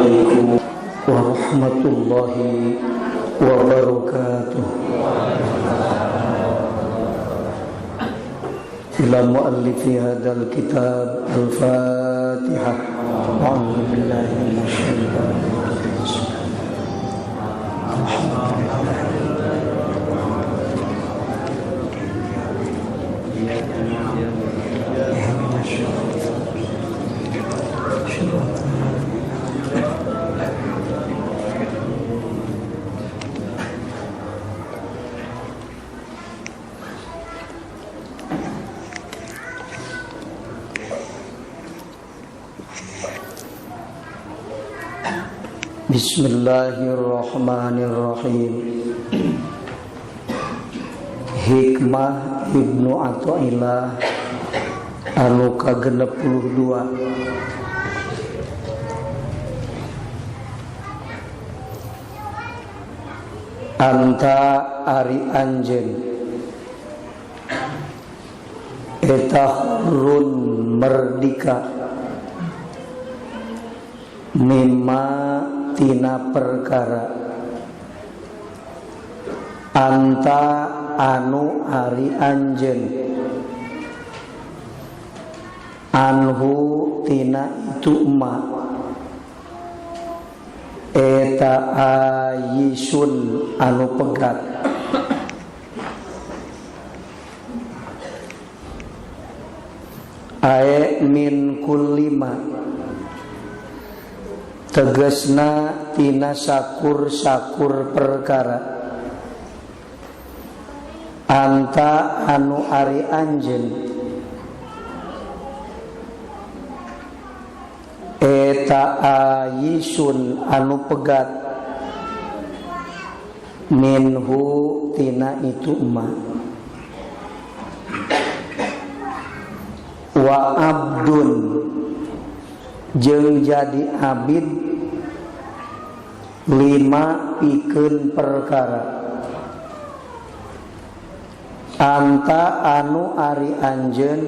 Assalamualaikum warahmatullahi wabarakatuh. Ila muallifi hadzal kitab al-Fatihah. A'udzu billahi minasyaitonir rajim. Bismillahirrahmanirrahim. Hikmah Ibnu Athaillah anu kagenep 22. Anta ari anjeun eta hurun merdika mimma tina perkara anta anu ari anjeun anhu tina itu ma eta ayisun anu pegat ae min kullima tegasna tina sakur-sakur perkara anta anu ari anjeun eta ayisun anu pegat minhu tina itu ma wa abdun jeung jadi abid lima pikeun perkara anta anu ari anjeun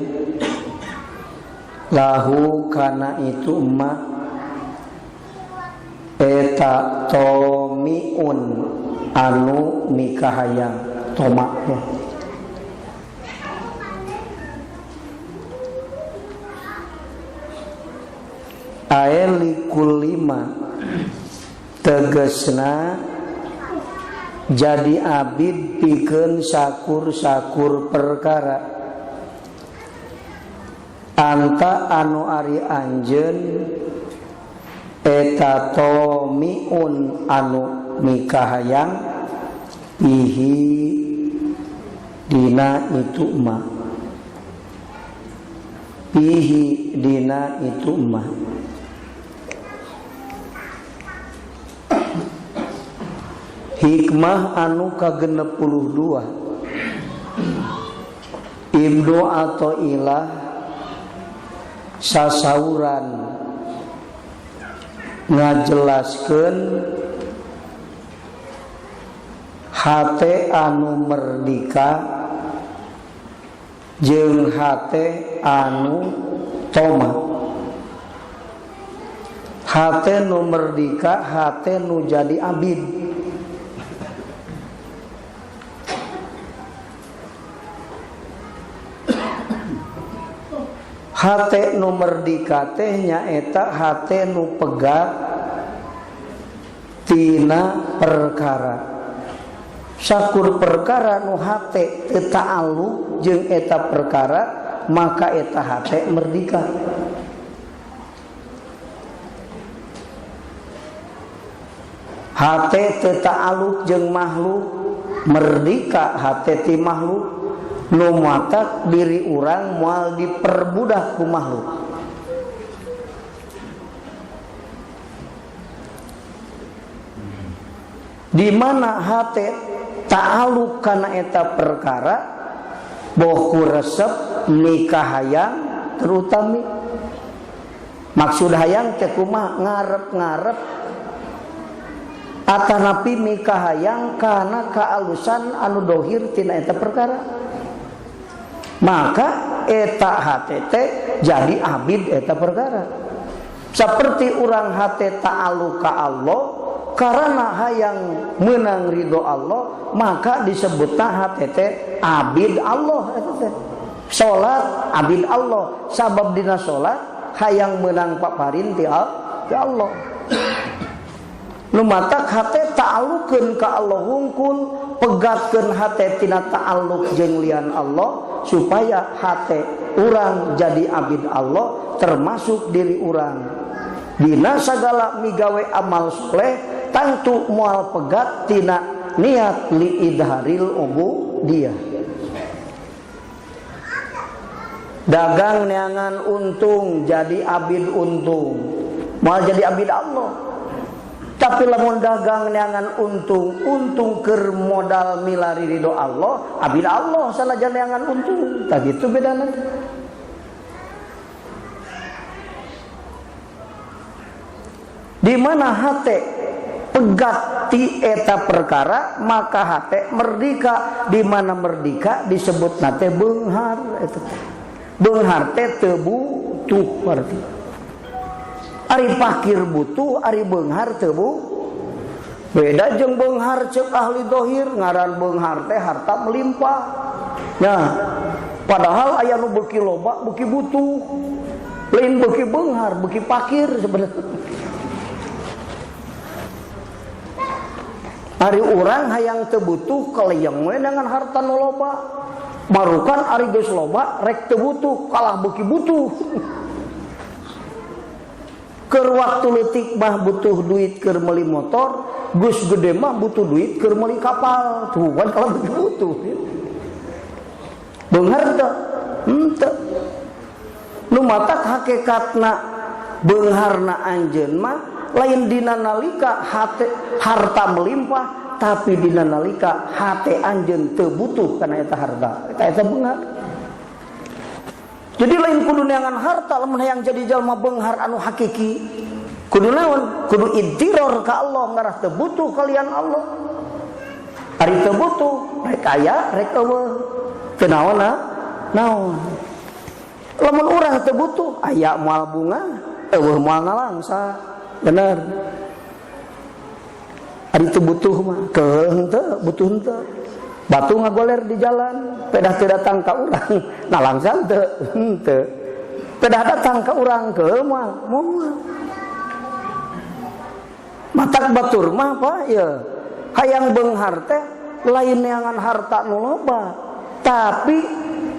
lahu kana itu emak eta tomiun anu nikahayang tomak ya. Aelikul lima tegesna jadi abid pikeun sakur-sakur perkara anta anu ari anjeun eta tomiun anu nikahayang pihi dina itu ma pihi dina itu ma hikmah anu kagenep 22. Ibnu Athaillah sasauran ngajelaskeun hate anu merdika jeung hate anu toma. Hate nu merdika hate nu jadi abid. Hate nu merdika teh nyaeta hate nu pegat tina perkara. Sakur perkara nu hate teu ta'alluq jeung eta perkara maka eta hate merdika. Hate teu ta'alluq jeung makhluk merdika hate ti makhluk nu matak diri urang moal diperbudak ku makhluk. Di mana hate ta'alluq kana eta perkara boh ku resep nikah hayang terutami maksud hayang teh kumaha ngarep-ngarep atanapi nikah hayang kana kaalusan anu dohir tina eta perkara. Maka eta HTT jadi abid eta perkara. Seperti urang hate ta'alluq ka Allah karena hayang menang ridho Allah, maka disebutna hate teh abid Allah eta teh. Salat abid Allah, sabab dina salat hayang menang paparin ti Allah. Nu matak hate ta'alluqkeun ka Allah hungkul, pegatkeun hate tina ta'alluq jeung lian Allah supaya hate urang jadi abid Allah, termasuk diri urang. Dina sagala migawe amal soleh tangtu moal pegat tina niat li idharil ubudiyah. Dagang neangan untung jadi abid untung, moal jadi abid Allah. Tapi lamun dagang neangan untung keur modal milari ridho Allah, abid Allah salajan neangan untung. Tah kitu bedana. Di mana hate pegat ti eta perkara, maka hate merdeka. Di mana merdeka disebut nate beunghar eta. Beunghar teh teu butuh berarti. Ari fakir butuh, ari beunghar teu beda jeung beunghar ceuk ahli dohir, ngaran beunghar teh harta melimpah. Nah, padahal aya nu beuki loba, beuki butuh. Lain beuki beunghar, beuki fakir sebenarnya. Ari urang hayang teu butuh kaleyeng we dengan harta nu loba. Marukan ari geus loba rek teu butuh, kalah beuki butuh. Keur waktu leutik mah butuh duit keur meuli motor, geus gede mah butuh duit keur meuli kapal. Tuh kan kalau beuki butuh. Beunghar teu? Henteu. Nu matak hakikatna beungharna anjeun mah lain dina nalika harta melimpah, tapi dina nalika hate anjeun teu butuh kana eta harta. Eta beunghar. Jadi lain kudu neangan harta lamun hayang jadi jalma beunghar anu hakiki. Kudu naon? Kudu idtiror ka Allah, ngarah teu butuh kalian Allah. Ari teu butuh, rek aya, rek eueuh. Teu naonna? Naon? Lamun urang teu butuh, aya moal bunga, eueuh moal ngalangsa. Bener. Ari teu butuh mah, keul henteu, butuh henteu. Batu ngagoler di jalan, pedah teu datang ka urang, nalangsan teu, henteu. Pedah datang ka urang keul mah, moal. Matak batur mah apa ya? Hayang beunghar teh lain neangan harta nu loba, tapi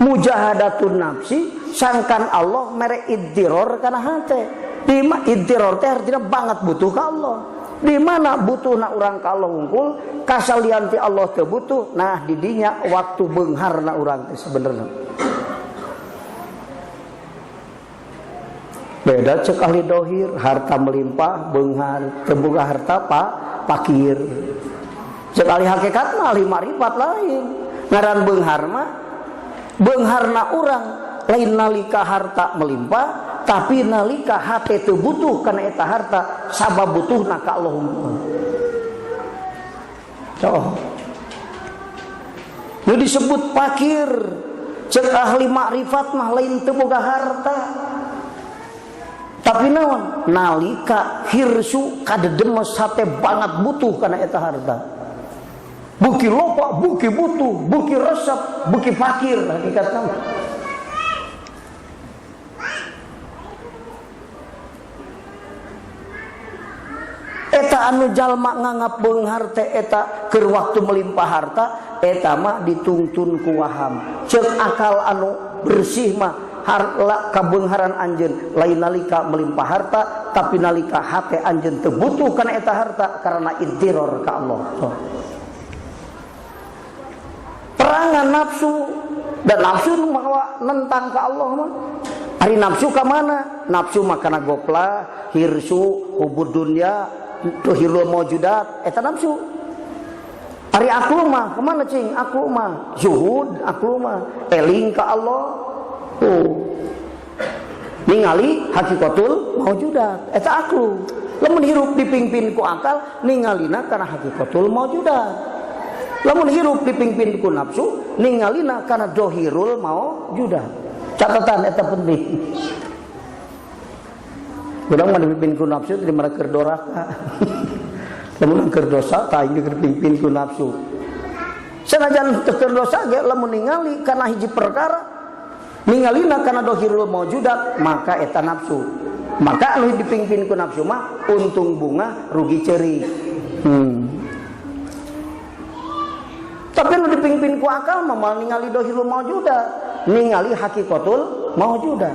mujahadatun nafsi sangkan Allah mere idtiror kana hate. Di mana idtiror teh artinya banget butuh ka Allah. Di mana butuhna urang ka Allah unggul, kasalian ti Allah teu butuh. Nah, di dinya waktu beungharna urang teh sebenarnya. Beda cek ahli dohir, harta melimpah, beunghar, teu boga harta fakir. Cek ahli hakikat mah ahli marifat lain. Ngaran beunghar mah beungharna urang lain nalika harta melimpah, tapi nalika hate teu butuh kana eta harta, sabab butuhna ka Allah unggul. Nu disebut fakir, cek ahli makrifat mah lain teu boga harta. Tapi naon? Nalika hirsu kadedemes hate banget butuh kana eta harta. Beuki loba, beuki butuh, beuki resep, beuki fakir hakikatna. Eta anu jalma nganggap beunghar teh eta keur waktu melimpah harta, eta mah ditungtun ku waham. Ceuk akal anu bersih mah kabeungharan anjeun lain nalika melimpah harta, tapi nalika hate anjeun teu butuh kana eta harta karena idtiror ka Allah. Perangan nafsu, dan nafsu mah nentang ka Allah mah. Ari nafsu ka mana? Nafsu mah kana gopla, hirsu, hubud dunya, tuhirul maujudat, eta nafsu. Ari aklu mah kemana cing? Aklu mah zuhud, aklu mah eling ka Allah. Ningali hakikatul maujudat, eta aklu. Lamun hirup dipingpin ku akal, ningalina kana hakikatul maujudat. Lamun hirup dipingpin ku nafsu, ningalina kana dohirul maujudat. Catatan eta penting. Urang mah dipimpin ku nafsu di mana keur doraka. Lamun keur dosa tah ieu dipimpin ku nafsu. Sanajan teu keur dosa ge lamun ningali kana hiji perkara, ningalina kana dohirul maujudat, maka eta nafsu. Maka anu dipimpin ku nafsu mah untung bunga rugi ceurik. Tapi anu dipimpin ku akal mah mal ningali dohirul maujudat, ningali hakikatul maujudat.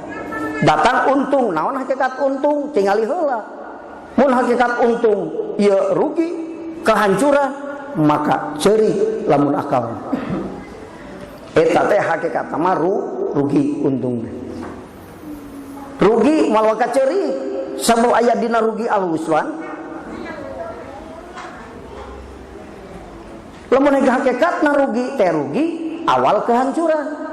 Datang untung, naon hakikat untung? Tingali heula. Mun hakikat untung ieu rugi, kehancuran, maka ceurik lamun akal. Eta teh hakikat mah rugi untung. Rugi malah ka ceurik, sabab aya dina rugi al-huswan. Lamun hakikatna rugi teh rugi awal kehancuran.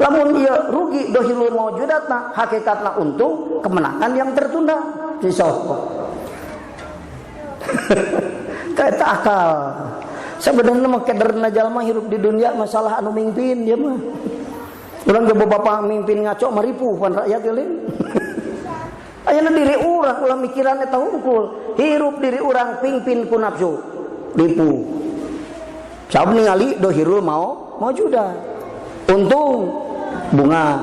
Lamun ieu rugi dohirul maujudatna, hakikatna untung, kemenangan yang tertunda. Disoko. Eta akal. Sebenarnya mah kederna jalma hirup di dunia masalah anu mimpin dia mah. Urang ge bapak mimpin ngaco maripu pan rakyat teh. Ayeuna diri urang ulah mikiran eta hungkul. Hirup diri urang pingpin ku nafsu. Ripu. Sabab ningali dohirul maujudat. Untung bunga,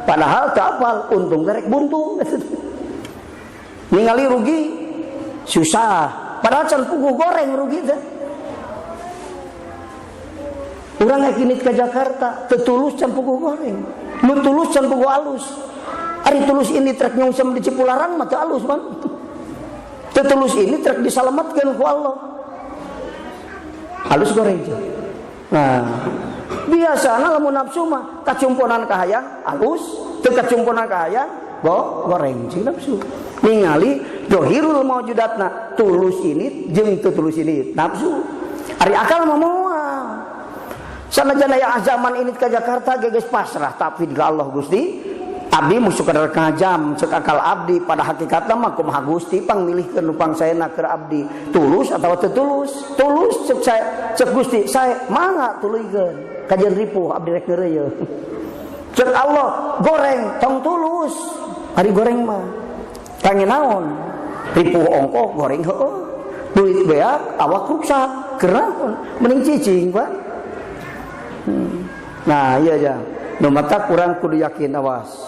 padahal kapal untung derek buntung. Ningali rugi susah, padahal can puguh goreng rugi teh. Urang yakinit ke Jakarta, tetulus can puguh goreng, nu tulus can puguh alus. Ari tulus ini trek nyongsem di Cipularang mah teu alus man. Tetulus ini trek disalamatkeun ku Allah. Alus goreng. Nah, biasana lamun nafsu mah kacumponan ka hayang alus, teu kacumponan ka hayang goreng cing nafsu. Ningali dohirul maujudatna, tulus ini jeung teu tulus ini nafsu. Ari akal mah moal. Sanajan aya azaman ini ka Jakarta geus pasrah tapi ka Allah Gusti. Abdi musuh kadar kajam cek akal abdi pada hakikatna mah kumaha Gusti pangmilihkeun nu pangsaena keur abdi tulus atau teu tulus. Tulus cek Gusti sae mangga tuluykeun kajian ripuh abdi rek neureuyeun. Cek Allah goreng tong tulus. Ari goreng mah kangen naon? Ripuh ongkoh goreng heueuh. Duit beak awak ruksak keur naon? Mending cicing Pak. Nah iya ja. Nu mata kurang kudu yakin awas.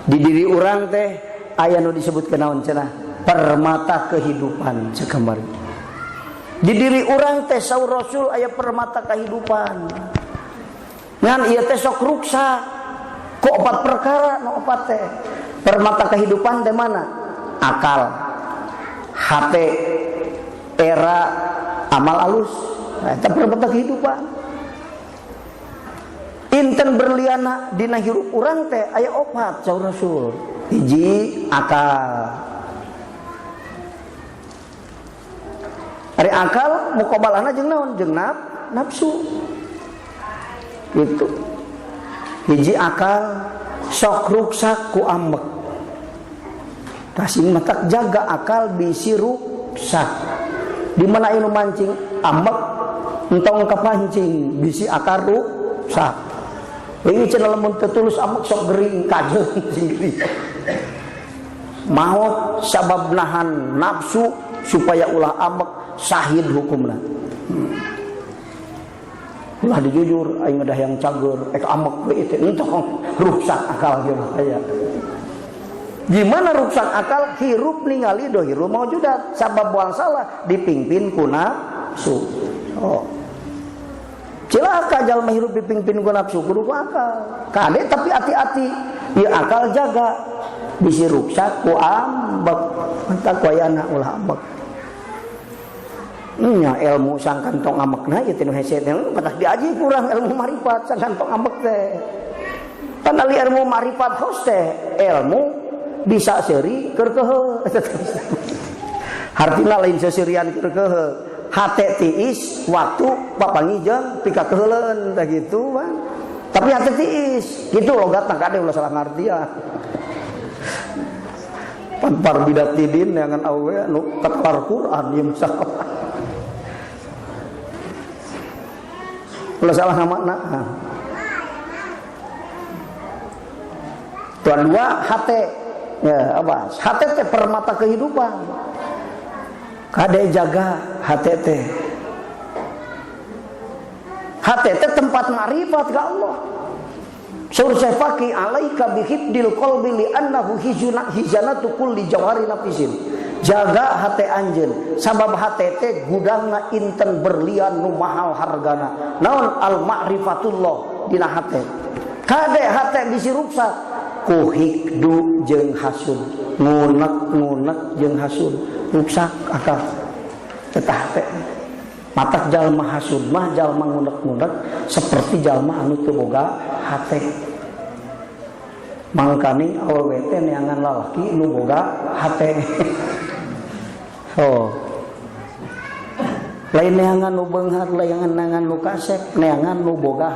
Di diri orang teh aya nu disebutkeun naon cenah? Permata kehidupan sakamari. Di diri orang teh saur Rasul aya permata kehidupan. Ngan ieu teh sok ruksak. Ku opat perkara nu opat teh. Permata kehidupan teh mana? Akal, hate, era, amal alus. Nah, eta permata kehidupan. Inten berliana dina hirup urang teh aya opat saur Rasul. Hiji akal. Ari akal muqabalana jeung naon? Jeung nafsu. Gitu. Hiji akal sok ruksak ku ambek. Kasih matak jaga akal bisi ruksak. Di mana anu mancing ambek entong kapancing bisi akal ruksak. Ini cenah lamun tetulus ambek sok gering kajeun sendiri. Maot sabab nahan nafsu supaya ulah ambek sahid hukumna. Ulah dijujur aing mah yang cager ambek we teh entong rusak akal ge bahaya. Gimana rusak akal? Hirup ningali dohirul maujudat sabab buang salah dipingpin ku nafsu. Oh. Cilaka jalma hirup dipingpin ku nafsu kudu ku akal. Kade tapi hati-hati. Ieu akal jaga. Bisi ruksak ku ambek. Mantap wayana ulah ambek. Nya ilmu sangkan tong ambekna ieu teh nu hese teh patah diaji kurang ilmu marifat sangkan tong ambek teh. Pan ali ilmu marifat hos teh ilmu bisa seuri keur keheul. Hartina lain seserian keur keheul. Hate tiis waktu papangi jeung pika keheuleun tah gitu Bang. Tapi hate tiis gitu logatna kade ulah salah ngartian. Pan parbidatidin dengan awe nu katar Quran ieu masalah. Ulah salah makna. Tuan dua hate Ya, apa? Hati teh permata kehidupan. Kade jaga hati teh. Hati teh tempat ma'rifat ke Allah. Sur syafaqi alaika bihibdil qalbi li annahu hizanatu kulli jawhari nafisin. Jaga hati anjeun sabab hati teh gudangna inten berlian nu mahal hargana. Naon al ma'rifatullah dina hati. Kade hati bisi ruksak ku hikdu jeung hasud, ngunek-ngunek jeung hasud, ruksak akal tetah teh. Matak jalma hasud mah jalma ngunek-ngunek seperti jalma anu teu boga hate. Mangkani awewe teh neangan lalaki nu boga hate. Oh. Lain neangan nu beunghar, lain neangan nu kasep, neangan nu boga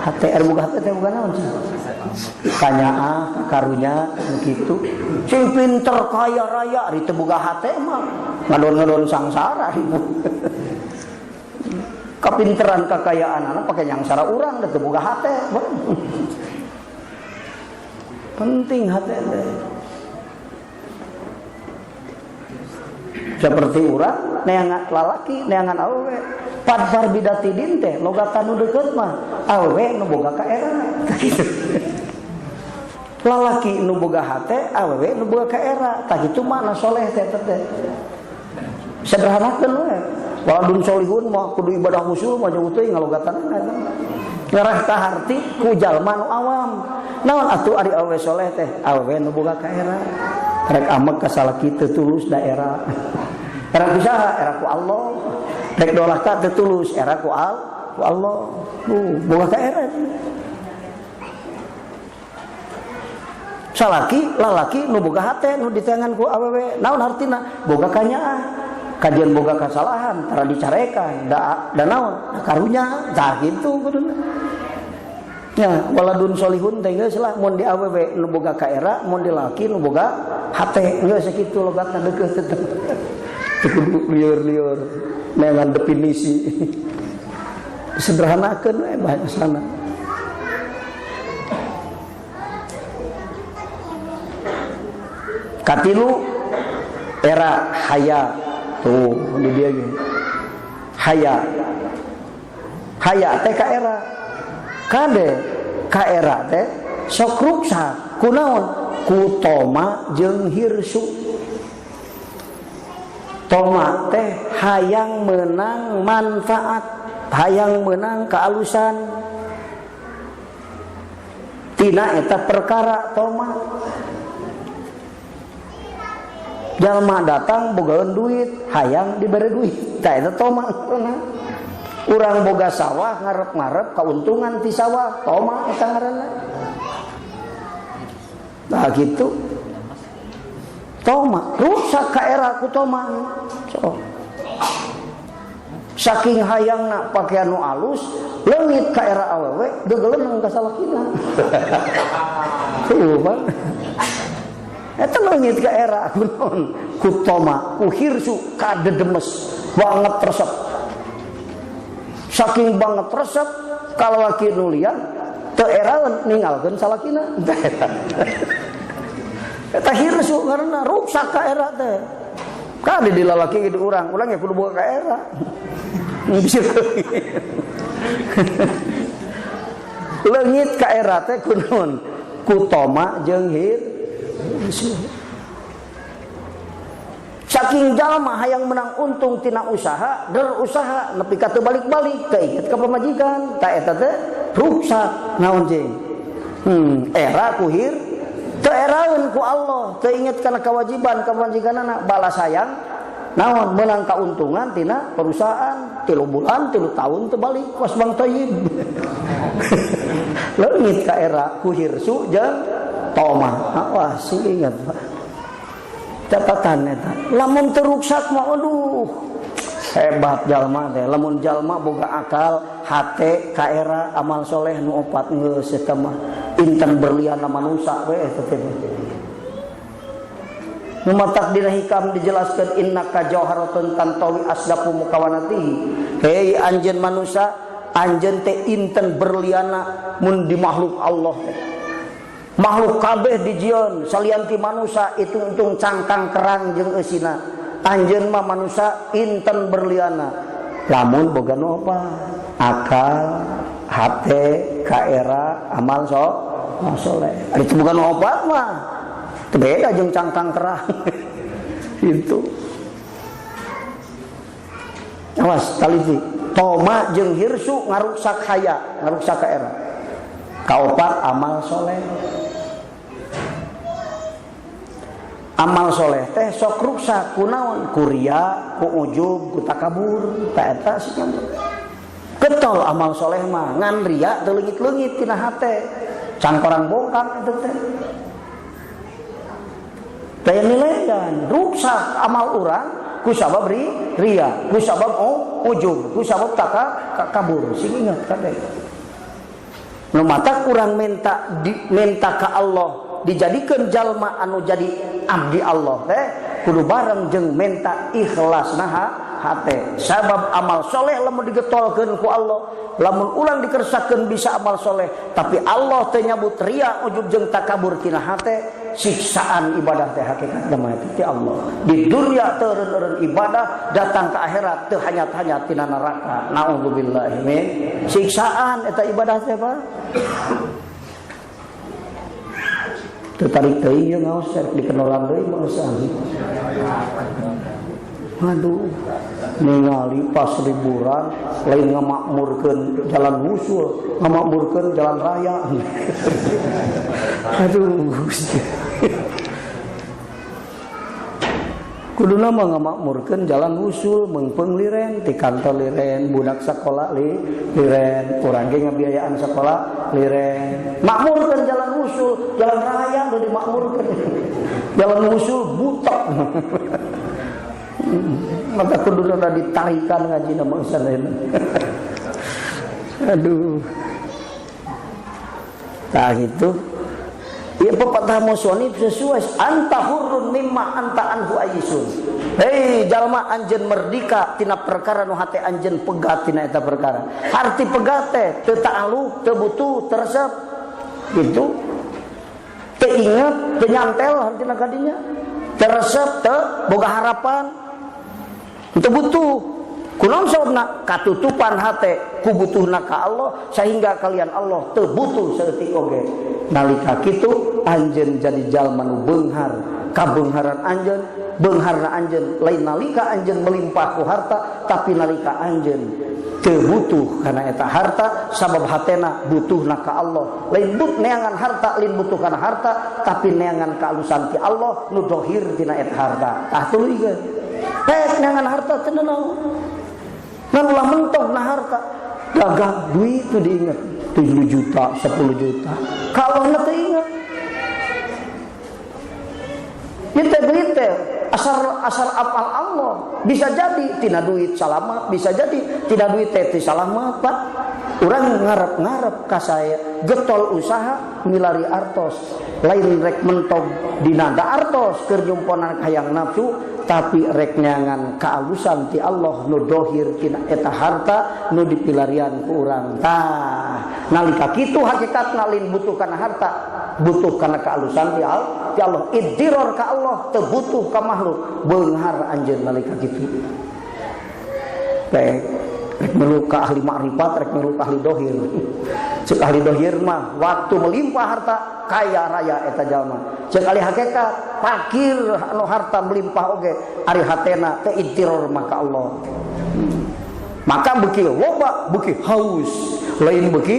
hate. Boga hate teh boga naon sih? Kanyaa, karunya begitu. Sing pinter kaya raya ari teu boga hate mah ngadon-ngadon sangsara ibu. Kapinteran kekayaan anak pakai nyangsara urang da teu boga hate. Penting hate teh. Seperti urang neangan lalaki, neangan awewe. Padfar bidati din teh logatan nu deukeut mah awewe nu boga ka era. Lalaki nu boga hate, awewe nu boga ka era. Tah kitu mah na soleh teh teh. Sederhanakeun we. Waladun solihun mah kudu ibadah khusyuk mah jeung teuing ngalogatan eta. Ngarah ka harti ku jalma nu awam. Naon atuh ari awewe soleh teh? Awewe nu boga ka era. Rek amek ka salaki teu tulus daerah. Era kusaha? Era ku Allah. Rek dolaka teu tulus, era ku Allah. Boga ka era. Salaki, lalaki nu boga hate nu ditengan ku awewe. Naon hartina? Boga kanyaah. Kajian boga kesalahan tara dicarekan da naon karunya tah kitu kuduna. Ya, waladun solihun teh geus lah mun di awewe nu boga ka era, mun di laki nu boga hate geus sakitu logatna deukeut teh. Kudu lieur-lieur neangan definisi. Sederhanakeun we bahasana. Katilu era haya. Tuh, ini dia gini. Haya teh ka era. Kade ka era teh sok ruksak. Kunaon? Ku toma jeung hirsu. Toma teh hayang menang manfaat, hayang menang kealusan. Tina eta perkara toma. Jalma datang bogaeun duit, hayang diberi duit. Tah eta toma. Urang boga sawah ngarep-ngarep kauntungan ti sawah, toma eta ngaranna. Nah gitu. Toma, rusak ka era ku toma. So. Saking hayangna pakaian nu alus, leungit ka era awewe, geugeuleun ka salakina. Tuh, Pak. Eta leungit ka era kunaon? Ku toma, ku hirsu ka dedemes banget resep. Saking banget resep kalau laki nu lian teu eraeun ninggalkeun salakina. Eta hirsu ngaranna rusak ka era teh. Kade di lalaki di urang ya kudu boga ka era. Bisa leungit ka era teh kunaon? Ku toma jeung saking jalma hayang menang untung tina usaha, berusaha nepi ka teu balik-balik keinget ka pamajikan, ta eta teh rusak naon jeung. Era ku hir teu eraeun ku Allah, teu inget kana kewajiban pamajikanana, balas sayang naon menang kauntungan tina perusahaan 3 bulan 3 tahun teu balik kos Bang Toyib. Leungit ka era ku hirsu jeung toma, awas ingat Pak. Catatan eta. Lamun teruksak mah aduh. Hebat jalma teh. Lamun jalma boga akal, hate ka era amal soleh nu opat geus eta mah. Inten berliana manusia we eta teh. Nu matak dina hikam dijelaskeun innaka jauharatun tantawi asdapu mukawanatihi. Hei anjeun manusia, anjeun teh inten berliana mun di makhluk Allah teh. makhluk kabeh dijieun salianti manusia itu untung cangkang kerang jeung eusina. Anjeun mah manusia inten berliana. Lamun boga nu apa? Akal, hate, kaera, amal soleh. Itu bukan obat mah. Beda jeung cangkang kerang. Itu. Awas taliti. Toma jeung hirsu ngaruksak haya, ngaruksak kaera. Kaopat amal soleh. Amal soleh teh sok ruksak kunaon? Kuria, ku ujub, ku takabur, ta eta sia. Getol amal soleh mah ngan ria teu leungit-leungit tina hate. Cangkorang bongkang itu teh. Daya nilaian ruksak amal urang ku sabab ria, ku sabab ujub, ku sabab takabur. Sing ingat kabeh. Nu mata kurang minta ka Allah dijadikan jalma anu jadi abdi Allah teh kudu bareng jeung menta ikhlas hate. Sabab amal soleh lamun digetolkeun ku Allah, lamun ulang dikersakeun bisa amal soleh, tapi Allah teh nyabut ria, ujub jeung takabur tina hate, siksaan ibadah teh hakikatna mah ti Allah. Di dunia teu eureun ibadah, datang ke akhirat teu hanyat-hanyat tina neraka. Naudzubillahi min siksaan eta ibadah teh Pak. Tertarik teuing jeung ngaos rek dikenolan deui mah usah. Aduh, ningali pas liburan lain ngamakmurkeun jalan usul, ngamakmurkeun jalan raya. Aduh. Kuduna mah ngamakmurkeun jalan usul, meungpeung liren ti kantor liren, budak sakola liren, urang ge ngabiayaan sakola liren. Makmurkeun jalan usul, jalan raya udah dimakmurkeun. Jalan usul butek. Maka kuduna ditarikan ngaji nama usahain. Aduh. Nah gitu. Ya pepatah musonib sesuai anta hurrun mimma anta anhu ayisun. Hei jalma anjeun merdika tina perkara nu hate anjeun pegat tina eta perkara. Arti pegat teh teu ta'alluq, teu butuh, teu resep. Gitu. Teu inget, teu nyantel hartina kadinya. Teu resep, teu boga harapan. Teu butuh. Kunaon sababna? Katutupan hate ku butuhna ka Allah sehingga kalian Allah teu butuh saeutik oge. Nalika kitu anjeun jadi jalma nu beunghar, kabeungharan anjeun, beungharna anjeun lain nalika anjeun melimpah ku harta, tapi nalika anjeun teu butuh kana eta harta sabab hatena butuhna ka Allah. Lain neangan harta, lain butuh kana harta, tapi neangan kaalusan ti Allah nu dohir tina eta harta. Tah tuluy ge. Neangan harta teu naon. Ngan ulah mentok na harta gagah duit tu diingat 7 juta 10 juta kalau na teu ingat kita duit teh asal apal Allah bisa jadi tina duit salamat, bisa jadi tina duit teh salamat Pak. Urang ngarep-ngarep ka saya getol usaha milari artos lain rek mentog dina da artos keur nyumponan hayang nafsu, tapi rek neangan kaalusan ti Allah nu dohir tina eta harta nu dipilarian ku urang. Tah nalika kitu hakikatna lain butuh kana harta, butuh kana kaalusan ti Allah. Iddiror ka Allah teu butuh ka makhluk. Beunghar anjeun nalika kitu. Rek melu ka ahli makrifat, rek melu ka ahli dohir. Cek ahli dohir mah waktu melimpah harta kaya raya eta jalma. Cek ahli hakikat fakir anu harta melimpah oge ari hatena teh iddiror mah ka Allah. Maka beuki loba, beuki haus, lain beuki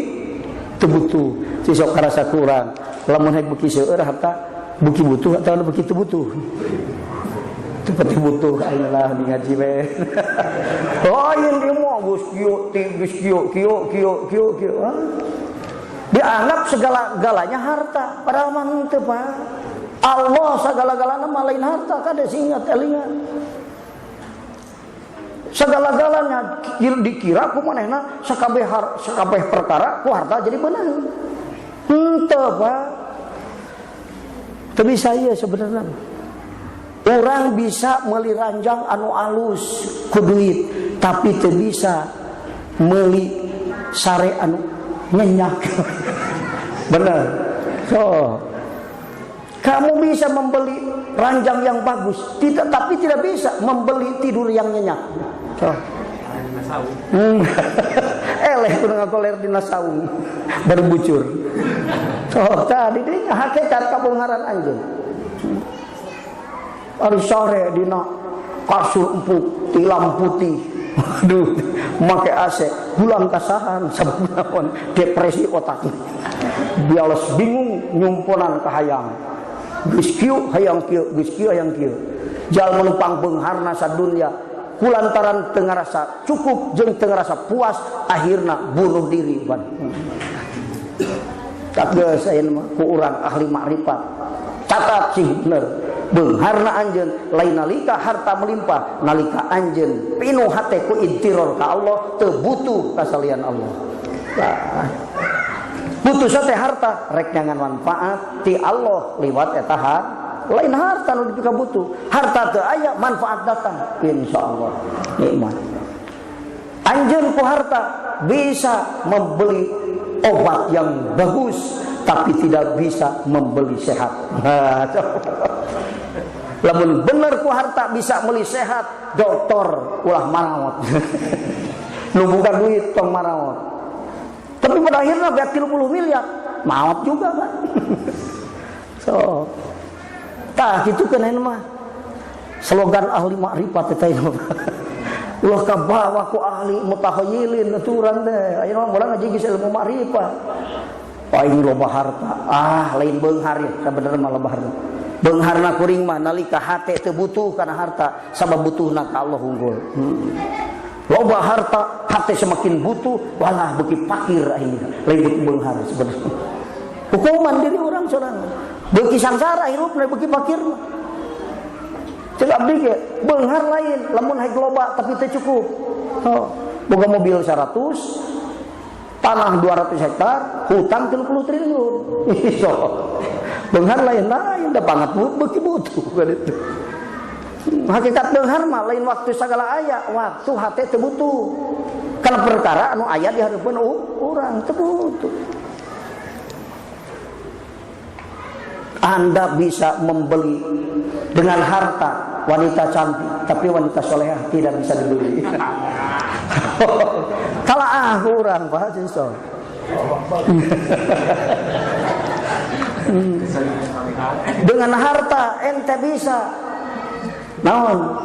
teu butuh. Sisok karasa kurang. Lamun hayang beuki seueur harta, beuki butuh atawa beuki teu butuh. Seperti butuh ayolah di ngaji we. Lain dia mau gus kio. Dianggap segala-galanya harta, padahal mah henteu Pak. Allah segala-galana mah lain harta kade singat elingan. Segala-galanya dikira ku manehna sakabeh perkara ku harta jadi beunang. Henteu Pak. Teu bisa ieu sebenarnya. Orang bisa meuli ranjang anu alus ku duit, tapi teu bisa meuli sare anu nyenyak. Bener. So, kamu bisa membeli ranjang yang bagus, tapi tidak bisa membeli tidur yang nyenyak. So. Eleh kudu ngagoler dina saung berbucur. So, tadi dia hakikat kabeungaran anjeun. Ari sore dina kasur empuk, tilam putih. Aduh, make AC, bulan kasahan sabenaon depresi otaknya. Biales bingung nyumpunan ka hayang. Geus kieu hayang kieu, geus kieu hayang kieu. Jalma numpang beungharna sadunya kulantaran teu ngarasa cukup jeung teu ngarasa puas, akhirna bunuh diri ban. Tak geus ayeuna mah ku urang ahli makrifat. Catat sih bener. Beungharna anjeun lain nalika harta melimpah, nalika anjeun pinuh hate ku intiror ka Allah, teu butuh ka salian Allah. Nah, butuh teh harta rek nyangan manfaat ti Allah liwat eta lain harta nu dipika butuh. Harta teu aya manfaat datang insyaallah nikmat. Anjeun ku harta bisa membeli obat yang bagus tapi tidak bisa membeli sehat. Lamun bener ku harta bisa beli sehat, dokter ulah marawat. Nu buka duit tong marawat. Tapi pada akhirnya beat 30 miliar, maut juga kan. So, tah kitu keun mah. Slogan ahli makrifat eta ieu. Ulah kabawa ku ahli mutahayyilin aturan teh. Ayeuna mah bola ngaji geus ilmu makrifat. Paling loba harta. Lain beunghar ya, sabenerna mah loba harta. Beungharna kuring mah nalika hate teu butuh kana harta, sabab butuhna ka Allah unggul. Loba harta, hati semakin butuh, walah beuki fakir akhirnya. Lain beuki beunghar sebenarnya. Hukuman diri orang sorangan. Beuki sangsara hirupna beuki fakir mah. Ceuk abdi ge beunghar lain, lamun hayang loba tapi teu cukup. Boga mobil 100, tanah 200 hektar, hutang 30 triliun. Iso. Beunghar lain da banget beuki butuh kan itu. Hakikat beunghar mah lain waktu sagala aya, waktu hate teu butuh. Kana perkara anu aya di hareupeun urang teu butuh. Anda bisa membeli dengan harta wanita cantik, tapi wanita solehah tidak bisa dibeli. Kalah urang Pak Sinso. Dengan harta ente bisa naon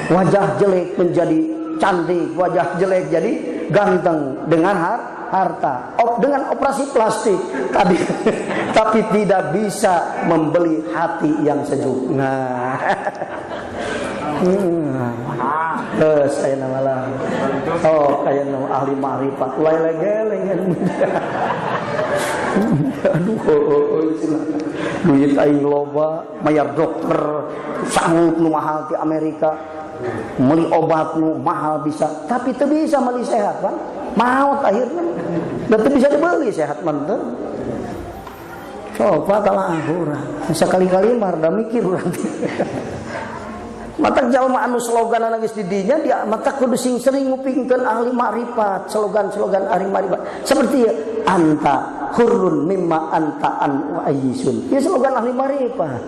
wajah jelek menjadi cantik, wajah jelek jadi ganteng dengan harta. Dengan operasi plastik tadi tapi tidak bisa membeli hati yang sejuk. Nah. Saya nama lah. Kayak nama ahli makrifat. Lele-geleng. Aduh, duit aing loba, mayar dokter sanggup nu mahal di Amerika, beli obat nu mahal bisa, tapi teu bisa beli sehat kan? Maut akhirnya, dan teu bisa dibeli sehat mantep. Coba kalah urang, sekali-kali marda mikir urang. Mata jalma anu slogan geus di dinya dia mata kudu sering ngupingkeun ahli makrifat, slogan-slogan ahli makrifat. Seperti ya, anta hurrun mimma anta an ayyisun. Ya slogan ahli makrifat.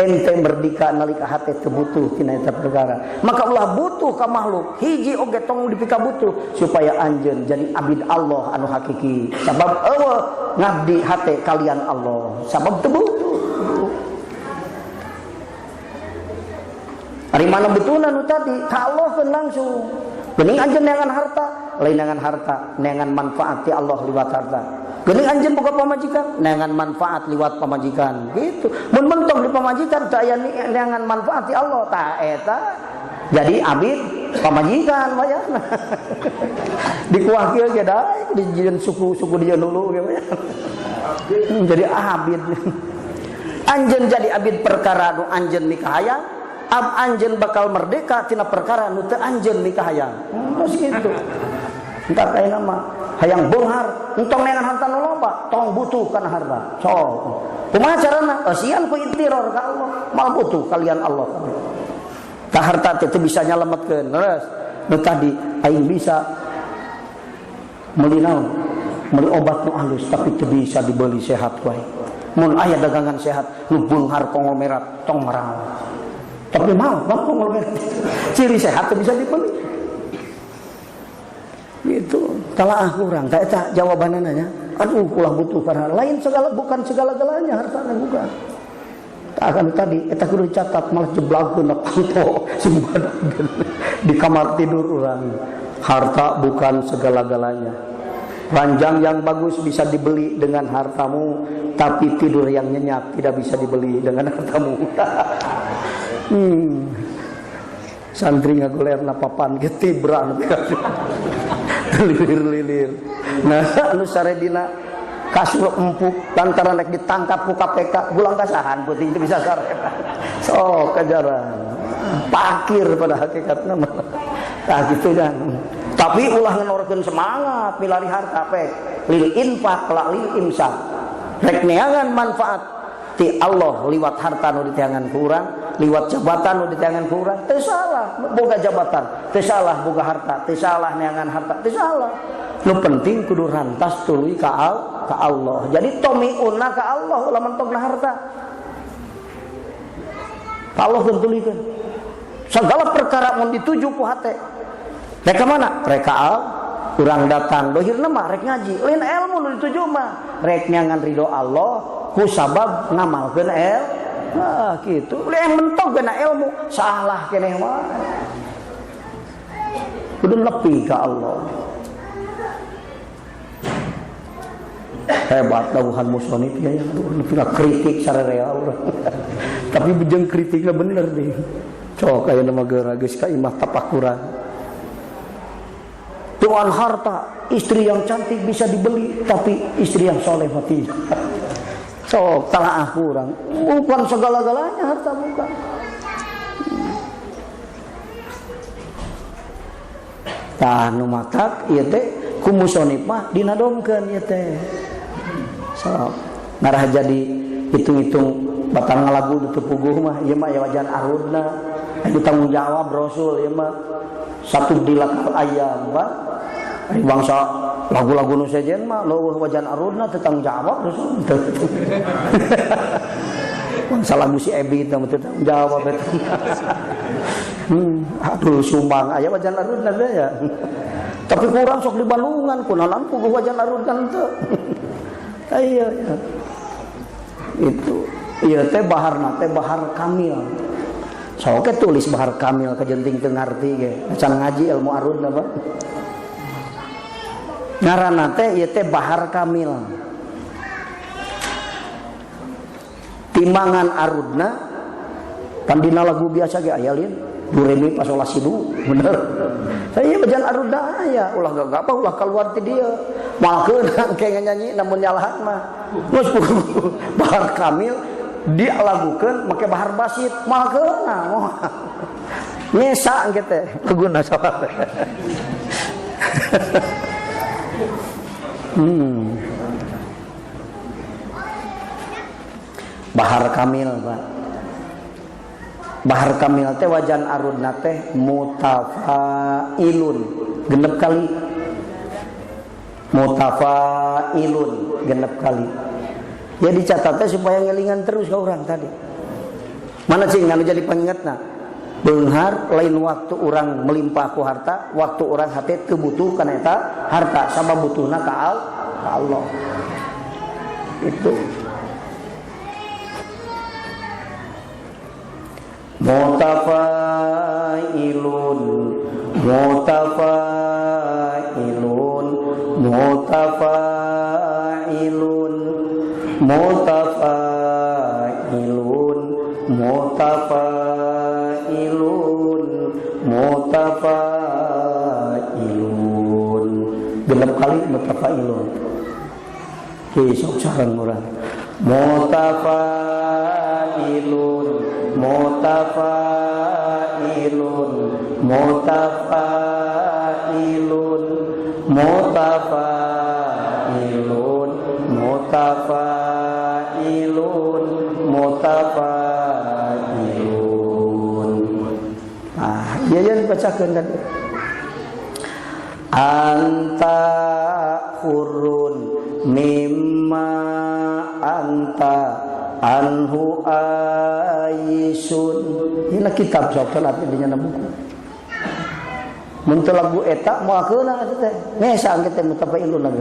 Ente merdeka nalika hate teu butuh tina eta perkara. Maka ulah butuh ka makhluk, hiji oge tong dipika butuh supaya anjeun jadi abid Allah anu hakiki. Sabab eueuh ngabdi hate kalian Allah. Sabab teu butuh. Ari mana betulna nu tadi ka Allah keun langsung. Geuning anjeun neangan harta, lain neangan harta, neangan manfaat ti Allah liwat harta. Geuning anjeun boga pamajikan, neangan manfaat liwat pamajikan. Gitu. Mun mentok di pamajikan teu aya neangan manfaat ti Allah, tah eta jadi abid pamajikan bayarna. Dikuah kieu ge da, dijieun suku-suku dia dulu ge bayar. Jadi abid. Anjeun jadi abid perkara nu anjeun mikahayang. Anjeun bakal merdeka tina perkara nu teu anjeun mikahayang. Terus gitu. Entar kaina mah hayang beunghar, entong neangan harta nu loba, tong butuh kana harta. Sok. Kumaha carana? Asian ku intiror ka Allah, mal butuh kalian Allah. Ka harta teh bisa nyalametkeun. Terus nu tadi aing bisa meuli naon? Meuli obat nu alus tapi teu bisa dibeli sehat wae. mun aya dagangan sehat nu beunghar konglomerat tong marang. Tapi mau konglomerat. Ciri sehat bisa dibeli. Gitu. Talaah kurang ta eta jawabanana nya. Aduh ulah butuh karena lain segala bukan segala-galanya hartana bukan. Akan tadi eta kudu dicatat malah jeblagkeun panto di kamar tidur orang. Harta bukan segala-galanya. Ranjang yang bagus bisa dibeli dengan hartamu, tapi tidur yang nyenyak tidak bisa dibeli dengan hartamu. Santri ngagolerna papan getibran. Lilir-lilir. Nah, anu saredina kasur empuk lantaran rek ditangkap ku KPK, bulang kasahan peuting teu bisa sareta. Sok kajaran. Pakir pada hakikatna mah. Tah kitu kan. Tapi ulah ngenorkeun semangat milari harta pek lil infaq la lil imsak. Rek neangan manfaat ti Allah liwat harta nu diteangan ku urang, liwat jabatan nu diteangan ku urang. Teu salah boga jabatan, teu salah boga harta, teu salah neangan harta, teu salah. Nu penting kudu rantas tuluy ka Allah. Jadi tomiuna ka Allah ulah mentokna harta. Ka Allah tentulikeun. Segala perkara mun dituju ku hate. Reka mana? Reka urang datang dohirna mah rek ngaji. Lain ilmu nu dituju mah rek nyangan ridho Allah ku sabab ngamalkeun nah kitu. Lain mentok kana ilmu salah keneh mah. Kudu nepi ka Allah. Hebat dawuhan musonif ya yang kritik sararea urang. Tapi bejeng kritiknya bener deh. Cok aya nama geura geus ka imah tapakuran. Dengan harta istri yang cantik bisa dibeli, tapi istri yang soleh mati. Sok talaah kurang. Bukan segala-galanya harta bukan. Tah nu matak ieu teh ku musonif mah dinadomkeun ieu teh. Sok ngarah jadi hitung-hitung batal ngalagu di puguh mah ieu mah ya wajan arudna. Itu tanggung jawab Rasul ieu mah satu dilakal ayam Pak. Ari bangsa lagu-lagu nu sejen mah leuwih wajan arudna teu tanggung jawab Rasul. Bangsa lagu si Ebi teh teu tanggung jawab eta. Aduh sumbang aya wajan arudna teh ya. Tapi kurang sok di Bandungan kunaon puguh wajan arudna teu. Iya ya. Itu ieu teh baharna teh bahar kamil. Soke tulis bahar kamil kejenting teu ngarti ge. Can ngaji ilmu arudna Pak. Ngaranna teh ieu teh bahar kamil. Timbangan arudna pan dina lagu biasa ge aya lin. Du re mi fa sol la si du, bener. Saya bajan arudna aya, ulah gagapa ulah keluar ti dieu. Malkeun kenging nyanyi namun nyalahan mah. Geus bahar kamil dia lagukeun make bahar basit malkeun moh. Nyesa engke teh laguna saha. Bahar kamil Pak. Bahar kamil teh wajan arudna teh mutafailun genep kali. Mutafailun genep kali. Ya dicatat teh supaya ngelingan terus ka urang tadi. Mana cing anu jadi pengingatna? Beunghar lain waktu urang melimpah ku harta, waktu urang hate teu butuh kana eta harta, sabab butuhna ka Allah. Itu. Mutafailun mutafailun mutafailun mutafailun mutafailun mutafailun genep kali mutafailun ki sok sareng urang mutafailun mutafailun mutafailun mutafailun mutafailun mutafailun. Ah, ieu yang bacakeun tadi. Anta hurun mimma anta anhu aisun. Ini kitab sok salat di nya buku. Mun teu lagu eta moalkeuna teh. Ngesa engke teh mutafailun lagi.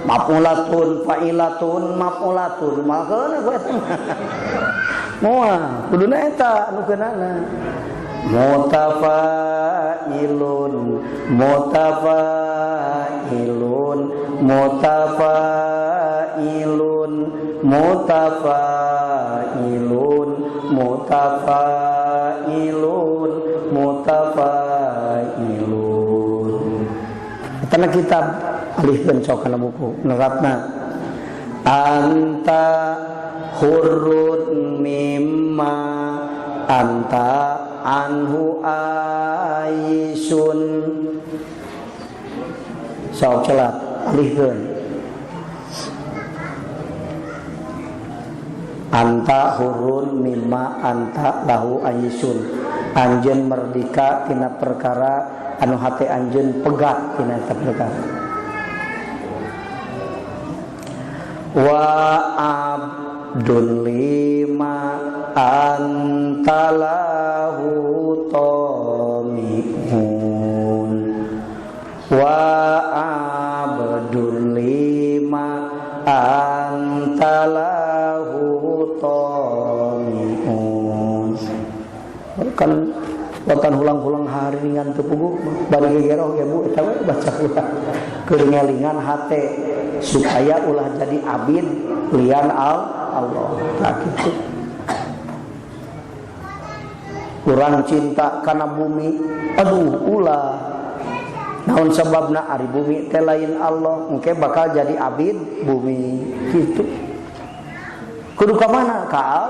Mafulatun failatun mafulatun moalkeuna ku eta. Moal kuduna eta anu keunana. Mutafailun mutafailun mutafailun mutafailun mutafailun mutafailun. Karena kitab alifkeun sok kana buku neratna anta hurrun mimma anta anhu aisun. Sok celat alifkeun anta hurun mimma anta lahu aisun. Anjeun merdeka tina perkara anu hate anjeun pegat tina eta perkara. Wa abdun lima antalahu tomihun wa abdun lima antalahu tomihun. Kan watan hulang-hulang haringan teu puguh bari gegeroh ya Bu eta we baca ulah keur ngelingan hate supaya ulah jadi abid lian Allah. Tak kitu. Kurang cinta kana bumi, aduh ulah naon sababna ari bumi teh lain Allah, engke bakal jadi abid bumi gitu. Kudu ka mana? Ka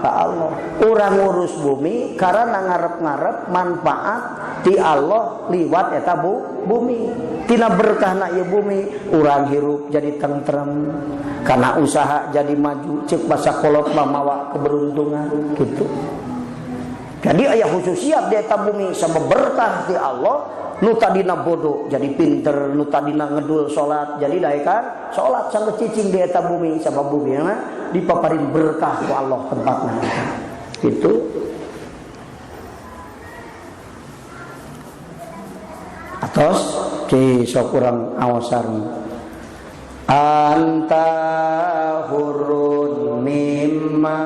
Allah. Urang ngurus bumi karena ngarep-ngarep manfaat ti Allah liwat eta bumi. Tina berkahna ieu bumi urang hirup jadi tentrem, kana usaha jadi maju, ceuk basa kolot mah mawa keberuntungan gitu. Jadi aya khususiat di eta bumi sabab berkah ti Allah. Nu tadina bodoh jadi pinter, nu tadina ngedul salat jadi daekan salat sanggeus cicing di eta bumi sabab bumina dipaparin berkah ku Allah tempatna. Gitu. Atos ki sok urang aosarna. Anta hurun mimma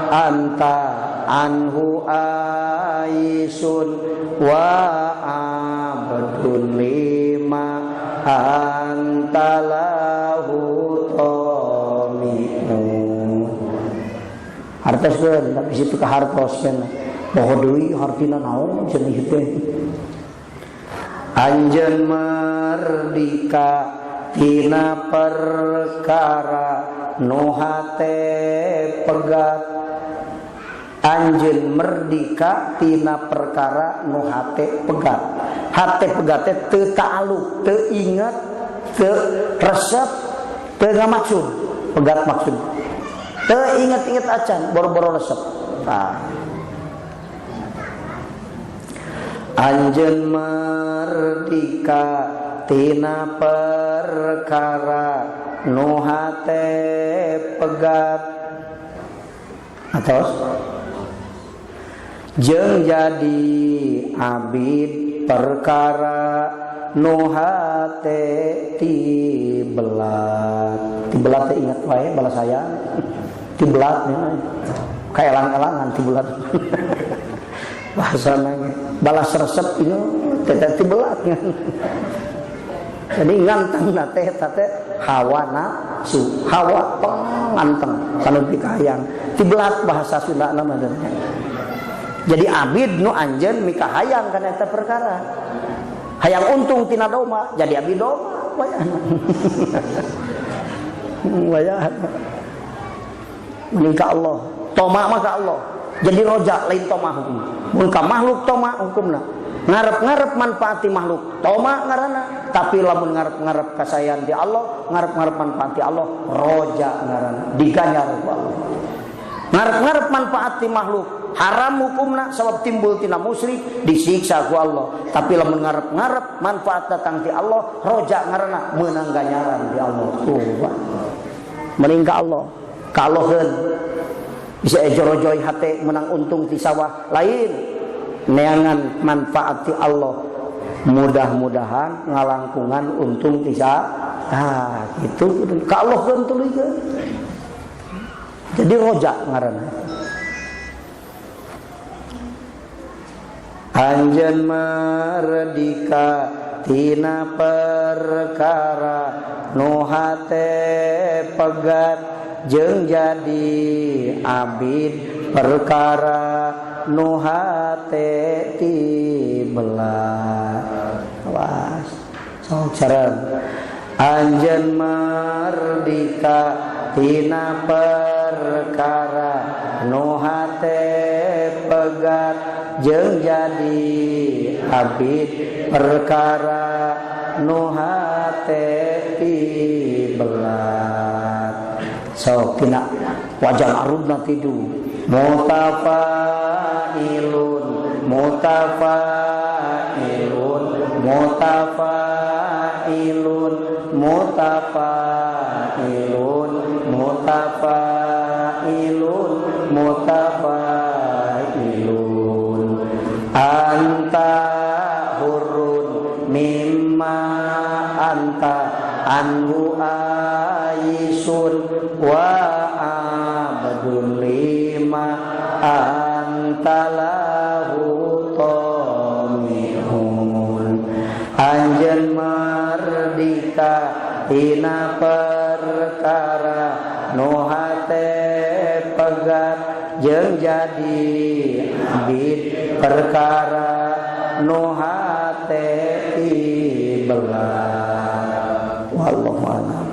anta anhu aisun wa abdun lima anta lahu tomihun. Hartoskeun tapi situ ka hartoskeun poho deui hartina naon cenah teh. Anjeun merdeka tina perkara nu hate pegat. Anjeun merdeka tina perkara nu hate pegat. Hate pegat teh teu ta'aluk, teu inget, teu resep, teu ngamaksud. Pegat maksud. Teu inget-inget acan, boro-boro resep. Nah. Anjeun merdeka tina perkara nu hate pegat. Atos jeung jadi abid perkara nu hate tibelat. Tibelat teh ingat wae bala saya. Tibelat kayak elang-elangan tibelat. Bahasana balas resep itu teh tibelat. Jadi nganteng teh hawa nafsu, hawa penganteng kalau dikayang. Tibelat bahasa Sunda namanya. Jadi abid nu anjeun mika hayang kana eta perkara. Hayang untung tina doma, jadi abid doma wayahna. Wayahna. Mending ka Allah, toma mah ka Allah. Jadi roja lain toma hukum. Mun ka makhluk toma hukumna. Ngarep-ngarep manfaati makhluk toma ngaranna, tapi lamun ngarep-ngarep kasayan di Allah, ngarep-ngarep manfaati Allah roja ngaranna, diganyar ku Allah. Ngarep-ngarep manfaati makhluk haram hukumna sabab timbul tina musyrik disiksa ku Allah. Tapi lamun ngarep-ngarep manfaat datang ti Allah, roja ngaranna meunang ganjaran di Allah. Mending ka Allah. Ka Allahkeun bisa ejorojoy hate menang untung ti sawah lain neangan manfaat ti Allah. Mudah-mudahan ngalangkungan untung ti sawah. Gitu ka Allahkeun tuluykeun. Jadi roja ngaranna. Anjeun mardika tina perkara nu hate pegat jeung jadi abid perkara nu hate tibelah. Awas sok sareng. Anjeun mardika tina perkara nu hate pegat jeung jadi abid perkara nu hate tibelat. Sok tina wajan arudna tidu mutafailun mutafailun mutafailun mutafailun mutafailun mutafailun anta hurun mimma anta anhu aisun wa abdul lima anta lahu tomihun. Anjeun mardika tina perkara nu hate pegat jeung jadi abid perkara nu hate tibelah. Wallahu a'lam.